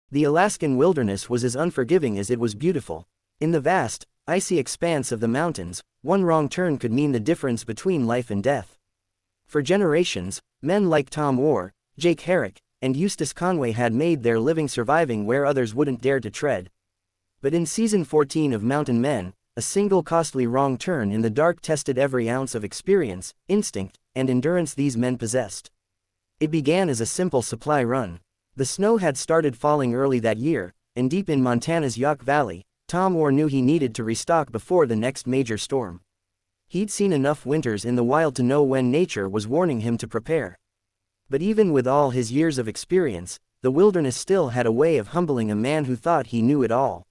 The Alaskan wilderness was as unforgiving as it was beautiful. In the vast, icy expanse of the mountains, one wrong turn could mean the difference between life and death. For generations, men like Tom Orr, Jake Herak, and Eustace Conway had made their living surviving where others wouldn't dare to tread. But in Season 14 of Mountain Men, a single costly wrong turn in the dark tested every ounce of experience, instinct, and endurance these men possessed. It began as a simple supply run. The snow had started falling early that year, and deep in Montana's Yaak Valley, Tom Orr knew he needed to restock before the next major storm. He'd seen enough winters in the wild to know when nature was warning him to prepare. But even with all his years of experience, the wilderness still had a way of humbling a man who thought he knew it all.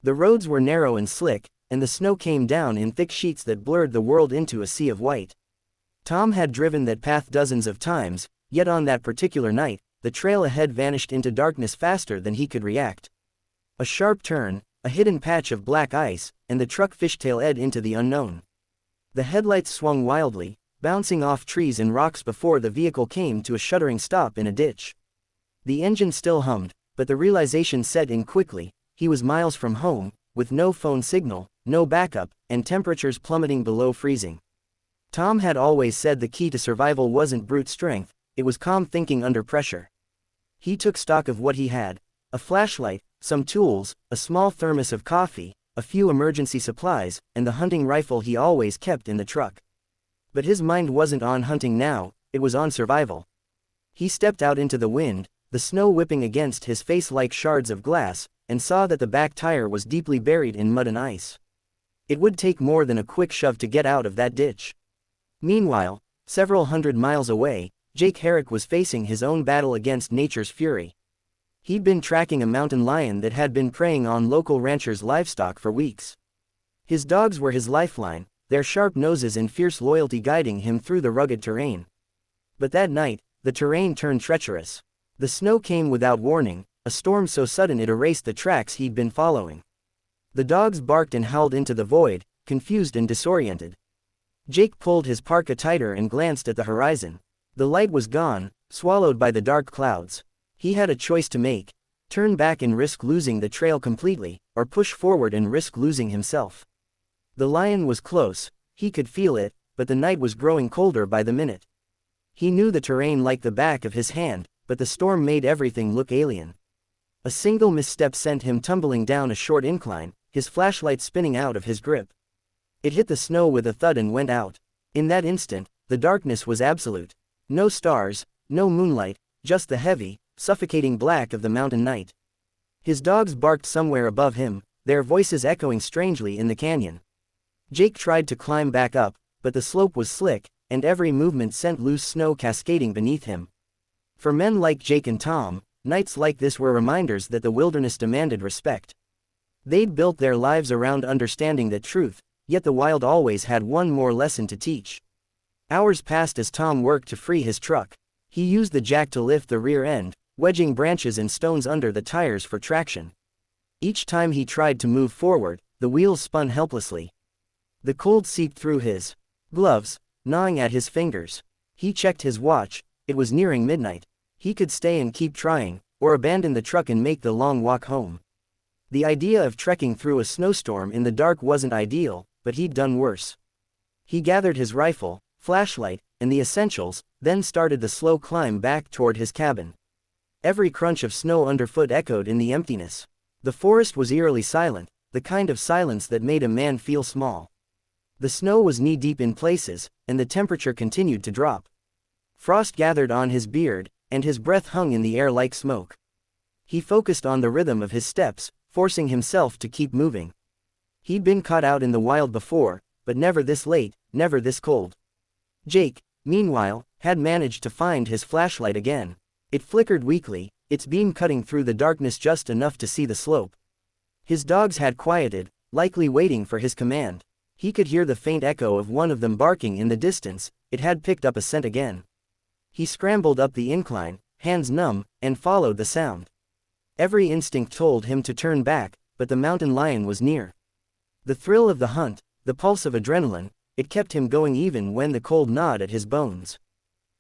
The roads were narrow and slick, and the snow came down in thick sheets that blurred the world into a sea of white. Tom had driven that path dozens of times, yet on that particular night, the trail ahead vanished into darkness faster than he could react. A sharp turn, a hidden patch of black ice, and the truck fishtailed into the unknown. The headlights swung wildly, bouncing off trees and rocks before the vehicle came to a shuddering stop in a ditch. The engine still hummed, but the realization set in quickly: he was miles from home, with no phone signal, no backup, and temperatures plummeting below freezing. Tom had always said the key to survival wasn't brute strength, it was calm thinking under pressure. He took stock of what he had: a flashlight, some tools, a small thermos of coffee, a few emergency supplies, and the hunting rifle he always kept in the truck. But his mind wasn't on hunting now, it was on survival. He stepped out into the wind, the snow whipping against his face like shards of glass, and saw that the back tire was deeply buried in mud and ice. It would take more than a quick shove to get out of that ditch. Meanwhile, several hundred miles away, Jake Herak was facing his own battle against nature's fury. He'd been tracking a mountain lion that had been preying on local ranchers' livestock for weeks. His dogs were his lifeline, their sharp noses and fierce loyalty guiding him through the rugged terrain. But that night, the terrain turned treacherous. The snow came without warning, a storm so sudden it erased the tracks he'd been following. The dogs barked and howled into the void, confused and disoriented. Jake pulled his parka tighter and glanced at the horizon. The light was gone, swallowed by the dark clouds. He had a choice to make: turn back and risk losing the trail completely, or push forward and risk losing himself. The lion was close, he could feel it, but the night was growing colder by the minute. He knew the terrain like the back of his hand, but the storm made everything look alien. A single misstep sent him tumbling down a short incline, his flashlight spinning out of his grip. It hit the snow with a thud and went out. In that instant, the darkness was absolute. No stars, no moonlight, just the heavy, suffocating black of the mountain night. His dogs barked somewhere above him, their voices echoing strangely in the canyon. Jake tried to climb back up, but the slope was slick, and every movement sent loose snow cascading beneath him. For men like Jake and Tom, nights like this were reminders that the wilderness demanded respect. They'd built their lives around understanding that truth, yet the wild always had one more lesson to teach. Hours passed as Tom worked to free his truck. He used the jack to lift the rear end, wedging branches and stones under the tires for traction. Each time he tried to move forward, the wheels spun helplessly. The cold seeped through his gloves, gnawing at his fingers. He checked his watch, it was nearing midnight. He could stay and keep trying, or abandon the truck and make the long walk home. The idea of trekking through a snowstorm in the dark wasn't ideal, but he'd done worse. He gathered his rifle, flashlight, and the essentials, then started the slow climb back toward his cabin. Every crunch of snow underfoot echoed in the emptiness. The forest was eerily silent, the kind of silence that made a man feel small. The snow was knee-deep in places, and the temperature continued to drop. Frost gathered on his beard, and his breath hung in the air like smoke. He focused on the rhythm of his steps, forcing himself to keep moving. He'd been caught out in the wild before, but never this late, never this cold. Jake, meanwhile, had managed to find his flashlight again. It flickered weakly, its beam cutting through the darkness just enough to see the slope. His dogs had quieted, likely waiting for his command. He could hear the faint echo of one of them barking in the distance, it had picked up a scent again. He scrambled up the incline, hands numb, and followed the sound. Every instinct told him to turn back, but the mountain lion was near. The thrill of the hunt, the pulse of adrenaline, it kept him going even when the cold gnawed at his bones.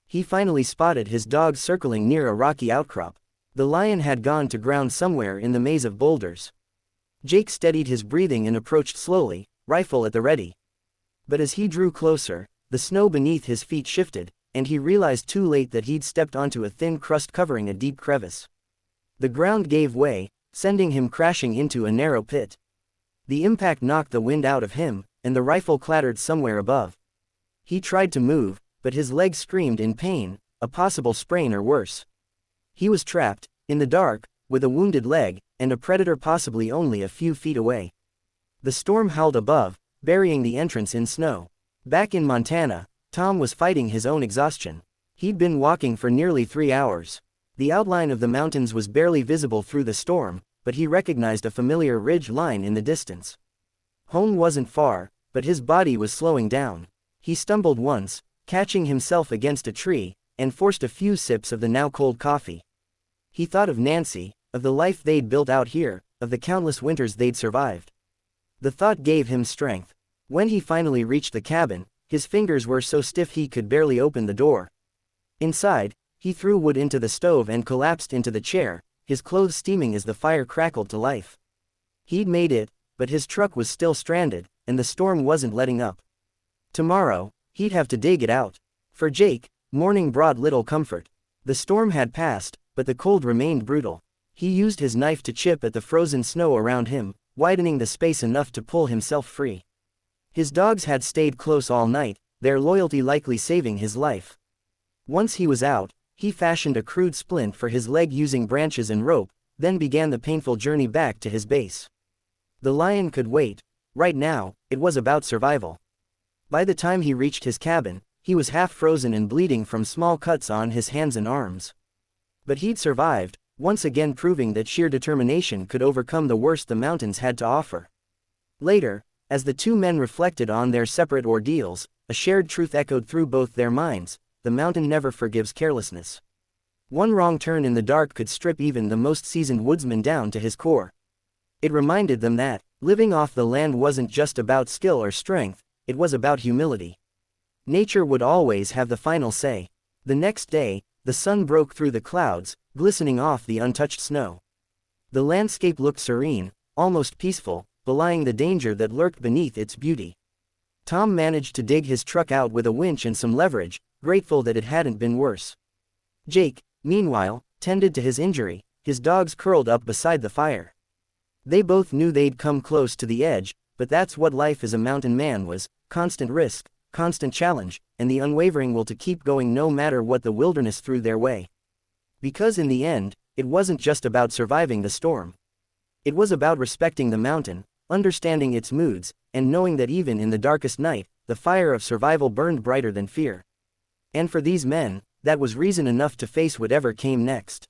He finally spotted his dogs circling near a rocky outcrop. The lion had gone to ground somewhere in the maze of boulders. Jake steadied his breathing and approached slowly, rifle at the ready. But as he drew closer, the snow beneath his feet shifted, and he realized too late that he'd stepped onto a thin crust covering a deep crevice. The ground gave way, sending him crashing into a narrow pit. The impact knocked the wind out of him, and the rifle clattered somewhere above. He tried to move, but his legs screamed in pain, a possible sprain or worse. He was trapped, in the dark, with a wounded leg, and a predator possibly only a few feet away. The storm howled above, burying the entrance in snow. Back in Montana, Tom was fighting his own exhaustion. He'd been walking for nearly 3 hours. The outline of the mountains was barely visible through the storm, but he recognized a familiar ridge line in the distance. Home wasn't far, but his body was slowing down. He stumbled once, catching himself against a tree, and forced a few sips of the now cold coffee. He thought of Nancy, of the life they'd built out here, of the countless winters they'd survived. The thought gave him strength. When he finally reached the cabin, his fingers were so stiff he could barely open the door. Inside, he threw wood into the stove and collapsed into the chair, his clothes steaming as the fire crackled to life. He'd made it, but his truck was still stranded, and the storm wasn't letting up. Tomorrow, he'd have to dig it out. For Jake, morning brought little comfort. The storm had passed, but the cold remained brutal. He used his knife to chip at the frozen snow around him, widening the space enough to pull himself free. His dogs had stayed close all night, their loyalty likely saving his life. Once he was out, he fashioned a crude splint for his leg using branches and rope, then began the painful journey back to his base. The lion could wait. Right now, it was about survival. By the time he reached his cabin, he was half frozen and bleeding from small cuts on his hands and arms. But he'd survived, once again proving that sheer determination could overcome the worst the mountains had to offer. Later, as the two men reflected on their separate ordeals, a shared truth echoed through both their minds: the mountain never forgives carelessness. One wrong turn in the dark could strip even the most seasoned woodsman down to his core. It reminded them that, living off the land wasn't just about skill or strength, it was about humility. Nature would always have the final say. The next day, the sun broke through the clouds, glistening off the untouched snow. The landscape looked serene, almost peaceful, belying the danger that lurked beneath its beauty. Tom managed to dig his truck out with a winch and some leverage, grateful that it hadn't been worse. Jake, meanwhile, tended to his injury, his dogs curled up beside the fire. They both knew they'd come close to the edge, but that's what life as a mountain man was: constant risk, constant challenge, and the unwavering will to keep going no matter what the wilderness threw their way. Because in the end, it wasn't just about surviving the storm. It was about respecting the mountain, understanding its moods, and knowing that even in the darkest night, the fire of survival burned brighter than fear. And for these men, that was reason enough to face whatever came next.